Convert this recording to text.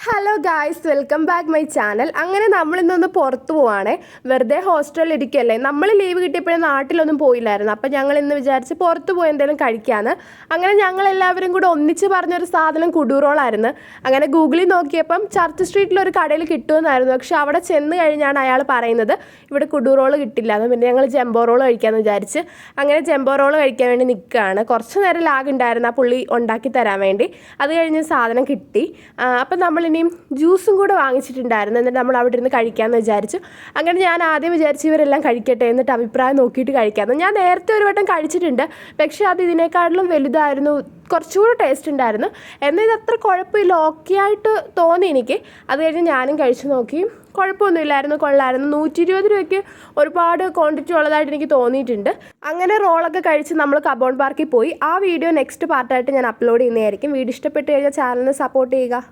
Hello guys, welcome back my channel. അങ്ങനെ നമ്മളിന്നൊന്ന് പുറത്ത് പോവാണേ. വെറുതെ ഹോസ്റ്റലിൽ ഇരിക്കുകയല്ലേ, നമ്മൾ ലീവ് കിട്ടിയപ്പോഴേ നാട്ടിലൊന്നും പോയില്ലായിരുന്നു. അപ്പം ഞങ്ങൾ ഇന്ന് വിചാരിച്ച് പുറത്ത് പോയി എന്തെങ്കിലും കഴിക്കാമെന്ന്. അങ്ങനെ ഞങ്ങളെല്ലാവരും കൂടെ ഒന്നിച്ച് പറഞ്ഞൊരു സാധനം കുടൂറോളായിരുന്നു. അങ്ങനെ ഗൂഗിളിൽ നോക്കിയപ്പം ചർച്ച് സ്ട്രീറ്റിലൊരു കടയിൽ കിട്ടുമെന്നായിരുന്നു. പക്ഷെ അവിടെ ചെന്ന് കഴിഞ്ഞാണ് അയാൾ പറയുന്നത് ഇവിടെ കുടൂറോൾ കിട്ടില്ല എന്ന്. പിന്നെ ഞങ്ങൾ ജംബോ റോൾ കഴിക്കാമെന്ന് വിചാരിച്ച് അങ്ങനെ ജംബോ റോൾ കഴിക്കാൻ വേണ്ടി നിൽക്കുകയാണ്. കുറച്ച് നേരം ലാഗ് ഉണ്ടായിരുന്നു ആ പുള്ളി ഉണ്ടാക്കി തരാൻ വേണ്ടി. അത് കഴിഞ്ഞ് സാധനം കിട്ടി. അപ്പം നമ്മൾ ഇനിയും ജ്യൂസും കൂടെ വാങ്ങിച്ചിട്ടുണ്ടായിരുന്നു. എന്നിട്ട് നമ്മൾ അവിടെ ഇരുന്ന് കഴിക്കാമെന്ന് വിചാരിച്ചു. അങ്ങനെ ഞാൻ ആദ്യം വിചാരിച്ചു ഇവരെല്ലാം കഴിക്കട്ടെ, എന്നിട്ട് അഭിപ്രായം നോക്കിയിട്ട് കഴിക്കാമെന്ന്. ഞാൻ നേരത്തെ ഒരു വട്ടം കഴിച്ചിട്ടുണ്ട്, പക്ഷേ അത് ഇതിനേക്കാട്ടിലും വലുതായിരുന്നു, കുറച്ചുകൂടി ടേസ്റ്റ് ഉണ്ടായിരുന്നു. എന്നാൽ ഇതത്ര കുഴപ്പമില്ല, ഓക്കെ ആയിട്ട് തോന്നി എനിക്ക്. അത് കഴിഞ്ഞ് ഞാനും കഴിച്ചു നോക്കി, കുഴപ്പമൊന്നുമില്ലായിരുന്നു, കൊള്ളായിരുന്നു. 120 രൂപയ്ക്ക് ഒരുപാട് ക്വാണ്ടിറ്റി ഉള്ളതായിട്ട് എനിക്ക് തോന്നിയിട്ടുണ്ട്. അങ്ങനെ റോളൊക്കെ കഴിച്ച് നമ്മൾ കബോൺ പാർക്കിൽ പോയി. ആ വീഡിയോ നെക്സ്റ്റ് പാർട്ടായിട്ട് ഞാൻ അപ്ലോഡ് ചെയ്യുന്നതായിരിക്കും. വീഡിയോ ഇഷ്ടപ്പെട്ട് കഴിഞ്ഞാൽ ചാനലിന് സപ്പോർട്ട് ചെയ്യുക.